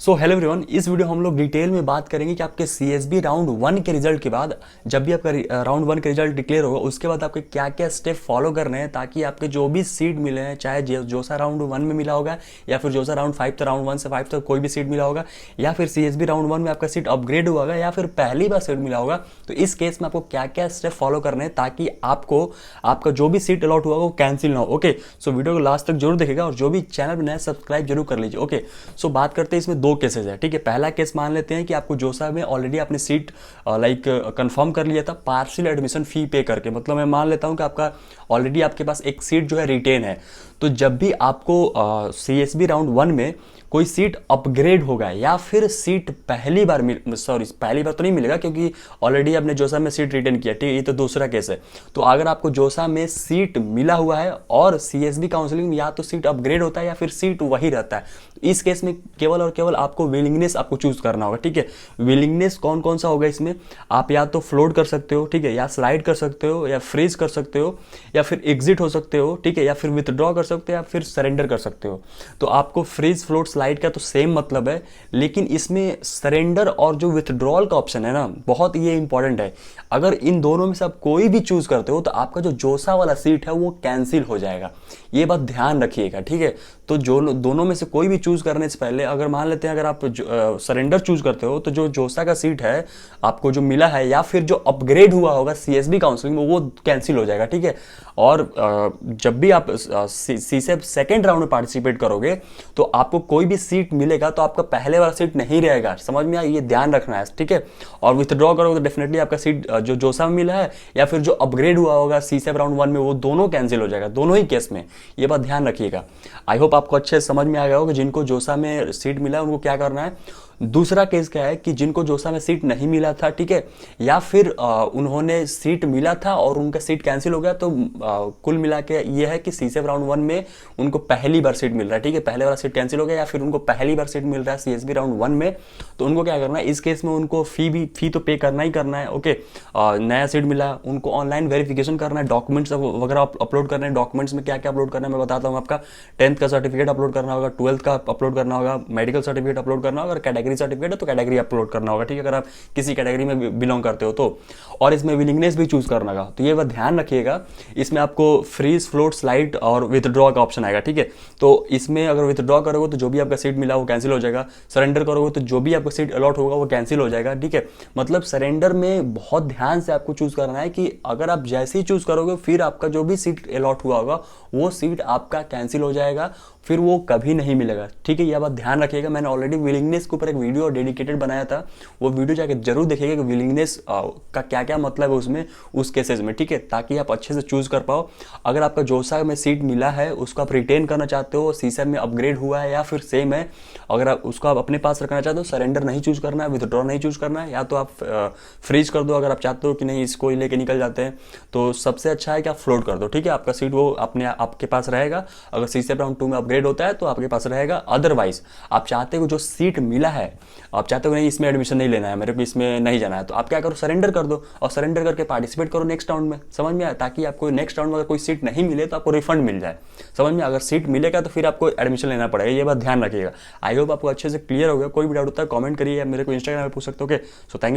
So hello everyone, इस video हम लोग डिटेल में बात करेंगे कि आपके सीएसबी राउंड 1 के रिजल्ट के बाद जब भी आपका राउंड 1 के रिजल्ट डिक्लेयर होगा उसके बाद आपके क्या क्या स्टेप फॉलो करने हैं ताकि आपके जो भी सीट मिले हैं, चाहे जो सा राउंड 1 में मिला होगा या फिर जो सा राउंड 5 तक, राउंड 1 से 5 तक कोई भी सीट मिला होगा, या फिर सीएसबी राउंड 1 में आपका सीट अपग्रेड हुआ होगा या फिर पहली बार सीट मिला होगा, तो इस केस में आपको क्या क्या स्टेप फॉलो करने हैं ताकि आपको आपका जो भी सीट अलॉट हुआ वो कैंसिल ना हो। ओके, सो वीडियो को लास्ट तक जरूर देखेगा और जो भी चैनल पर नया सब्सक्राइब जरूर कर लीजिए। ओके, सो बात करते हैं इसमें दो केसेस है। ठीक है, पहला केस मान लेते हैं कि आपको जोसा में ऑलरेडी आपने सीट कंफर्म कर लिया था पार्शियल एडमिशन फी पे करके, मतलब मैं मान लेता हूं कि आपका ऑलरेडी आपके पास एक सीट जो है रिटेन है। तो जब भी आपको सीएसबी राउंड 1 में कोई सीट अपग्रेड होगा या फिर सीट पहली बार पहली बार तो नहीं मिलेगा क्योंकि ऑलरेडी आपने जोसा में सीट रिटेन किया, ठीक है, ये तो दूसरा केस है। तो अगर आपको जोसा में सीट मिला हुआ है और सीएसबी काउंसलिंग में या तो सीट अपग्रेड होता है या फिर सीट वही रहता है, इस केस में केवल और केवल आपको विलिंगनेस आपको चूज करना होगा। ठीक है, विलिंगनेस कौन कौन सा होगा इसमें, आप या तो फ्लोट कर सकते हो, ठीक है, या स्लाइड कर सकते हो, या फ्रीज कर सकते हो, या फिर एग्जिट हो सकते हो, ठीक है, या फिर विथड्रॉ कर सकते हो, या फिर सरेंडर कर सकते हो। तो आपको फ्रीज फ्लोट स्लाइड का तो सेम मतलब है, लेकिन इसमें सरेंडर और जो विथड्रॉल का ऑप्शन है ना, बहुत ये इंपॉर्टेंट है। अगर इन दोनों में से आप कोई भी चूज करते हो तो आपका जो जोसा वाला सीट है वो कैंसिल हो जाएगा, ये बात ध्यान रखिएगा। ठीक है, तो जो दोनों में से कोई भी चूज करने से पहले अगर मान लेते हैं अगर आप सरेंडर चूज करते हो तो जो जोसा का सीट है आपको जो मिला है या फिर जो अपग्रेड हुआ होगा सीएसबी काउंसलिंग में वो कैंसिल हो जाएगा। ठीक है, और जब भी आप सी से सेकेंड राउंड में पार्टिसिपेट करोगे तो आपको कोई भी सीट मिलेगा तो आपका पहले वाला सीट नहीं रहेगा, समझ में आया, ये ध्यान रखना है। ठीक है, और विथड्रॉ करोगे तो डेफिनेटली आपका सीट जो जोसा में मिला है या फिर जो अपग्रेड हुआ होगा सी से राउंड 1 में वो दोनों कैंसिल हो जाएगा, दोनों ही केस में, ये बात ध्यान रखिएगा। आई होप आपको अच्छे से समझ में आ गया होगा जिनको जोसा में सीट मिला है उनको क्या करना है। दूसरा केस क्या है कि जिनको जोसा में सीट नहीं मिला था, ठीक है, या फिर उन्होंने सीट मिला था और उनका सीट कैंसिल हो गया, तो कुल मिला के ये है कि सीसेफ राउंड 1 में उनको पहली बार सीट मिल रहा है। ठीक है, पहले वाला सीट कैंसिल हो गया या फिर उनको पहली बार सीट मिल रहा है सीएसबी राउंड 1 में, तो उनको क्या करना है, इस केस में उनको फी तो पे करना ही करना है। ओके, नया सीट मिला, उनको ऑनलाइन वेरिफिकेशन करना है, डॉक्यूमेंट्स वगैरह अपलोड करना है। डॉक्यूमेंट्स में क्या क्या अपलोड करना है मैं बताता हूँ। आपका 10th का सर्टिफिकेट अपलोड करना होगा, 12th का अपलोड करना होगा, मेडिकल सर्टिफिकेट अपलोड करना होगा, कैटेगरी सर्टिफिकेट है तो कैटेगरी अपलोड करना होगा। ठीक है, अगर आप किसी कैटेगरी में बिलोंग करते हो तो, और इसमें विलिंगनेस भी चूज करना होगा। तो ये बात ध्यान रखिएगा, इसमें आपको फ्रीज फ्लोट स्लाइड और विथड्रॉ का ऑप्शन आएगा। ठीक है, तो इसमें अगर विथड्रॉ करोगे तो जो भी आपका सीट मिला वो कैंसिल हो जाएगा, सरेंडर करोगे तो जो भी आपका सीट अलॉट होगा वो कैंसिल हो जाएगा। ठीक है, मतलब सरेंडर में बहुत ध्यान से आपको चूज करना है कि अगर आप जैसे ही चूज करोगे फिर आपका जो भी सीट अलॉट हुआ होगा वो सीट आपका कैंसिल हो जाएगा, फिर वो कभी नहीं मिलेगा। ठीक है, यह बात ध्यान रखिएगा। मैंने ऑलरेडी विलिंगनेस के ऊपर एक वीडियो डेडिकेटेड बनाया था, वो वीडियो जाके जरूर देखिएगा कि विलिंगनेस का क्या क्या मतलब है उसमें, उस केसेस में। ठीक है, ताकि आप अच्छे से चूज कर पाओ। अगर आपका जोसा में सीट मिला है उसको आप रिटेन करना चाहते हो, सीसेफ में अपग्रेड हुआ है या फिर सेम है, अगर आप उसको आप अपने पास रखना चाहते हो, सरेंडर नहीं चूज करना है, विथड्रॉ नहीं चूज करना है, या तो आप फ्रीज कर दो अगर आप चाहते हो कि नहीं इसको ही लेके निकल जाते हैं, तो सबसे अच्छा है कि आप फ्लोट कर दो। ठीक है, आपका सीट वो अपने आपके पास रहेगा। अगर सीसेफ राउंड 2 में अपग्रेड होता है तो आपके पास रहेगा। अदरवाइज आप चाहते हो जो सीट मिला है, आप चाहते हो नहीं इसमें एडमिशन नहीं लेना है, मेरे को इसमें नहीं जाना है, तो आप क्या करो, सरेंडर कर दो और सरेंडर करके पार्टिसिपेट करो नेक्स्ट राउंड में। समझ में आया, ताकि आपको नेक्स्ट राउंड में अगर कोई सीट नहीं मिले तो आपको रिफंड मिल जाए। समझ में, अगर सीट मिलेगा तो फिर आपको एडमिशन लेना पड़ेगा, ये बात ध्यान रखिएगा। आई होप आपको अच्छे से क्लियर हो गया। कोई भी डाउट होता है कमेंट करिए या मेरे को इंस्टाग्राम पे पूछ सकते हो। Okay, so thank you.